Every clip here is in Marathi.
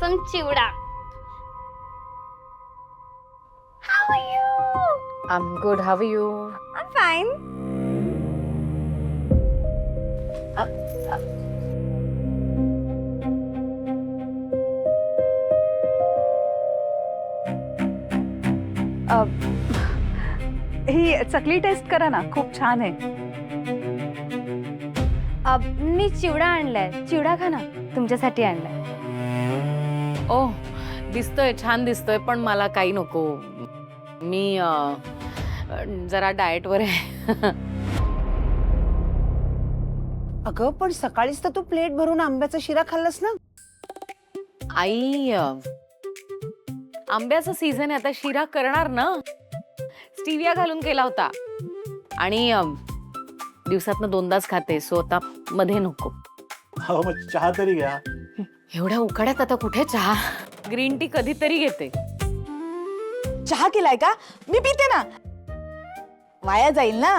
some chivda. How are you? I'm good. How are you? I'm fine. ही चकली टेस्ट करा ना, खूप छान आहे. मी चिवडा आणलाय. चिवडा खा ना, तुमच्यासाठी आणलाय. ओह, दिसतोय, छान दिसतोय, पण मला काही नको. मी जरा डाएटवर आहे. अगं पण सकाळीच तर तू प्लेट भरून आंब्याचा शिरा खाल्लास ना. आई, आंब्याचा सीझन आहे, आता शिरा करणार ना. स्टीविया घालून केला होता आणि दिवसातनं 2दाच खाते, सो आता मध्ये नको. हो, मग चहा तरी घ्या. एवढ्या उकाड्यात आता कुठे चहा? ग्रीन टी कधीतरी घेते. चहा केलाय का? मी पिते ना, वाया जाईल ना.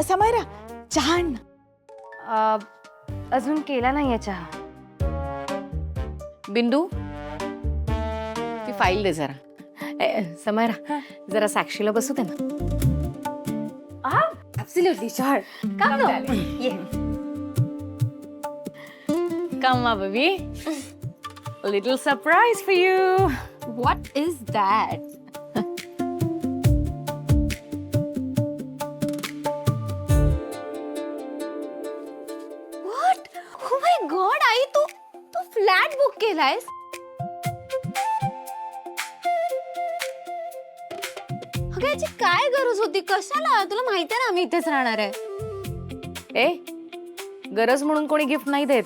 समायरा, चहा आण ना. अजून केला नाहीये चहा. बिंदू, ती फाईल दे जरा. समायरा, जरा साक्षीला बसू दे ना. Absolutely sure. Come now. Yeah. Come, my baby. A little surprise for you. What is that? What? Oh my God, आई तू फ्लॅट बुक केलायस? अगं याची काय गरज होती? कशाला? तुला माहिती आहे ना आम्ही इथेच राहणार आहे. ए, गरज म्हणून कोणी गिफ्ट नाही देत,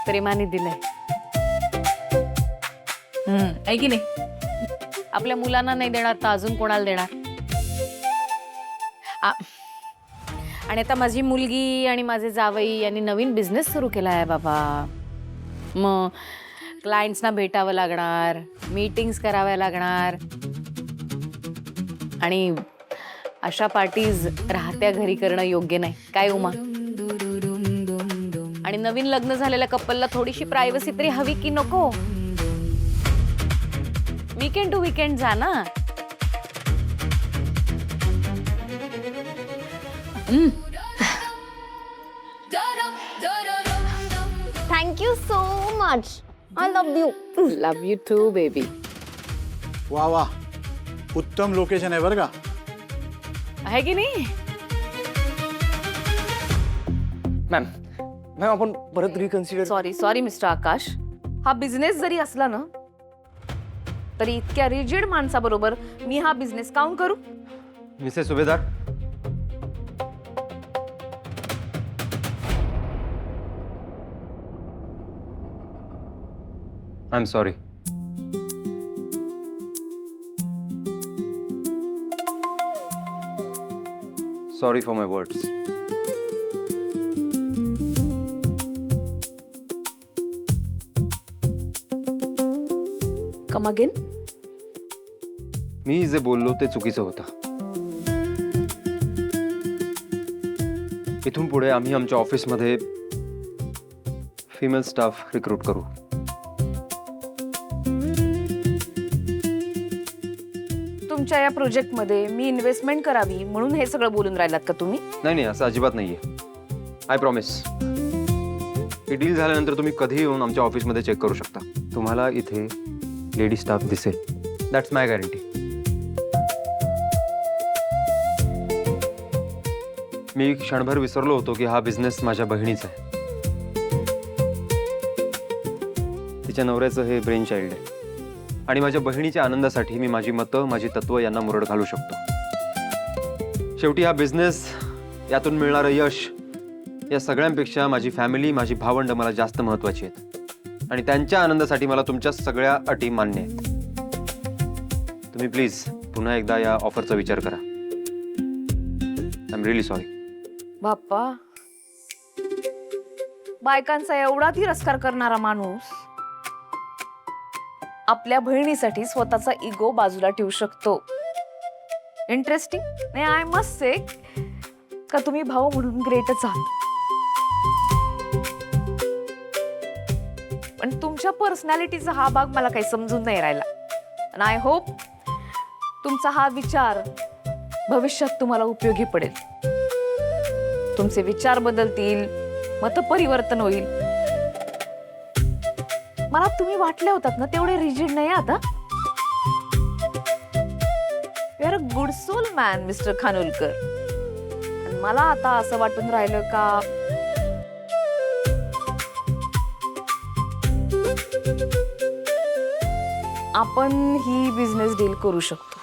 प्रेमाने दिलंय. आहे की नाही? आपल्या मुलांना नाही देणार तर अजून कोणाला देणार? आणि आता माझी मुलगी आणि माझे जावई यांनी नवीन बिझनेस सुरू केला आहे बाबा. मग क्लायंट्सना भेटावं लागणार, मीटिंग्स कराव्या लागणार, आणि अशा पार्टीज राहत्या घरी करणं योग्य नाही. काय उमा? आणि नवीन लग्न झालेल्या कपलला थोडीशी प्रायव्हसी तरी हवी की नको? वीकेंड टू वीकेंड जा ना. Thank you so much. I love you. Love you too baby. वा वा, उत्तम लोकेशन आहे बरं का. आहे की नाही? मॅम आपण परत रिकन्सिडर. सॉरी मिस्टर आकाश, हा बिझनेस जरी असला ना तरी इतक्या रिजिड माणसाबरोबर मी हा बिझनेस काउंट करू? Mrs Subhedar, I am sorry. Sorry for my words. Come again. मी जे बोललो ते चुकीचं होतं. इथून पुढे आम्ही आमच्या ऑफिसमध्ये फिमेल स्टाफ रिक्रूट करू. तुमच्या या प्रोजेक्टमध्ये मी इन्व्हेस्टमेंट करावी म्हणून हे सगळं बोलून राहिलात का तुम्ही? नाही, असं अजिबात नाहीये. I promise. ही डील झाल्यानंतर तुम्ही कधीही येऊन आमच्या ऑफिसमध्ये चेक करू शकता. तुम्हाला इथे लेडी स्टाफ दिसेल. That's my guarantee. मी क्षणभर विसरलो होतो की हा बिझनेस माझ्या बहिणीचा आहे. तिच्या नवऱ्याचं हे ब्रेन चाइल्ड आहे आणि माझ्या बहिणीच्या आनंदासाठी मी माझी मतं, माझी तत्व यांना मुरड घालू शकतो. शेवटी हा बिझनेस, यातून मिळणारं यश, या सगळ्यांपेक्षा माझी फॅमिली, माझी भावंड मला जास्त महत्वाची आहेत आणि त्यांच्या आनंदासाठी मला तुमच्या सगळ्या अटी मान्य आहेत. तुम्ही प्लीज पुन्हा एकदा या ऑफरचा विचार करा. I am really sorry. Bappa, बायकांचा एवढा तिरस्कार करणारा माणूस आपल्या बहिणीसाठी स्वतःचा इगो बाजूला ठेवू शकतो. इंटरेस्टिंग. नाही, आय मस्ट से का तुम्ही भाऊ म्हणून ग्रेटच आहात. तुमच्या पर्सनॅलिटीचा हा भाग मला काही समजून नाही राहिला. आणि आय होप तुमचा हा विचार भविष्यात तुम्हाला उपयोगी पडेल. तुमचे विचार बदलतील, मतपरिवर्तन होईल. मला तुम्ही वाटले होतात ना तेवढे रिजिड नाही आता. You are a good soul man mister Khanolkar. आणि मला आता असं वाटून राहिलं का आपण ही बिझनेस डील करू शकतो.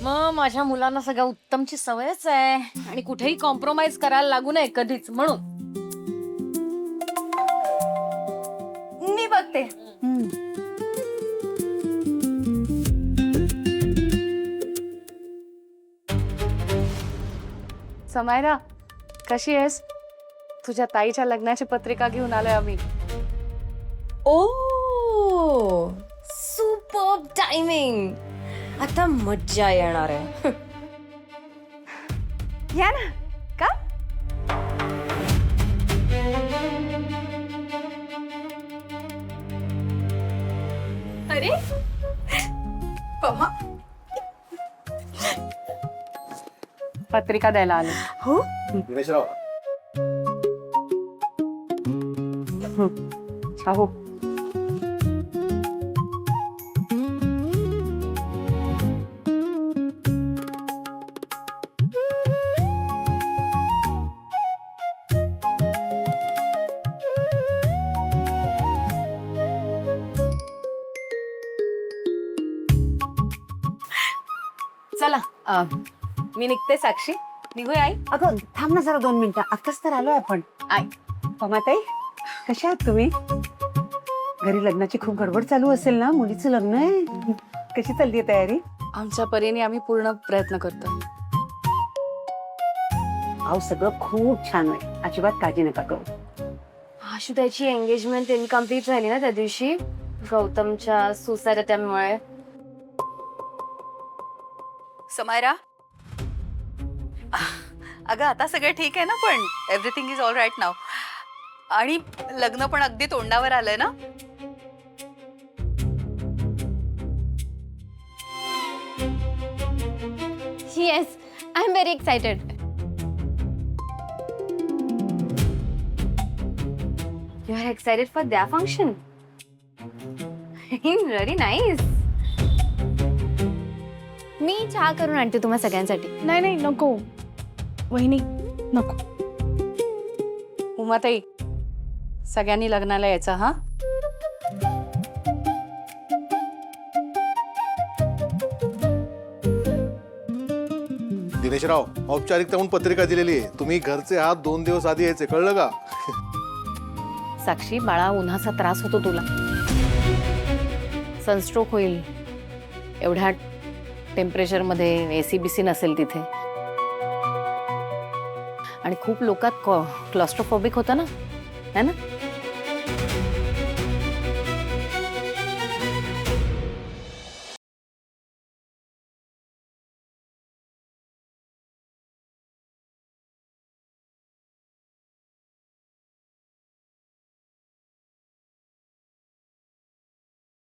मग माझ्या मुलांना सगळ्या उत्तमची सवयच आहे आणि कुठेही कॉम्प्रोमाइज करायला लागू नये कधीच, म्हणून मी बघते. समायरा, कशी आहेस? तुझ्या ताईच्या लग्नाची पत्रिका घेऊन आलोय आम्ही. ओ सुपर्ब टायमिंग. आता मज्जा येणार आहे. या ना. का? अरे पत्रिका द्यायला आलो. हो. दिनेशराव हो. चला मी निघते. साक्षी, निघूया आई. अगं थांब ना जरा 2 मिनिटं. आताच तर आलोय आपण. आई. पमाताई, कशा आहात तुम्ही? घरी लग्नाची खूप गडबड चालू असेल ना? मुलीचं लग्न आहे. कशी चाललीये तयारी? आमच्या परीने आम्ही पूर्ण प्रयत्न करतो. अहो सगळं खूप छान आहे. अजिबात काळजी नका करू. आशुताईची एंगेजमेंट इनकम्प्लीट झाली ना त्या दिवशी गौतमच्या सुसारत्यामुळे. समायरा, अगं आता सगळं ठीक आहे ना? पण everything is all right now. आणि लग्न पण अगदी तोंडावर आलंय ना? Yes, I am very excited. You are excited for the function? Very nice. मी चहा करून आणते तुम्हा सगळ्यांसाठी. नाही नाही नको वहिनी, नको. उमाताई, सगळ्यांनी लग्नाला यायचं हा. दिनेशराव औपचारिकता म्हणून पत्रिका दिलेली आहे. तुम्ही घरचे आहात, 2 दिवस आधी यायचे, कळलं का? साक्षी, बाळा उन्हाचा त्रास होतो तुला. सनस्ट्रोक होईल. एवढ्या टेम्परेचर मध्ये ACBC नसेल तिथे. आणि खूप लोकात क्लॉस्ट्रोफोबिक होतं ना, है ना?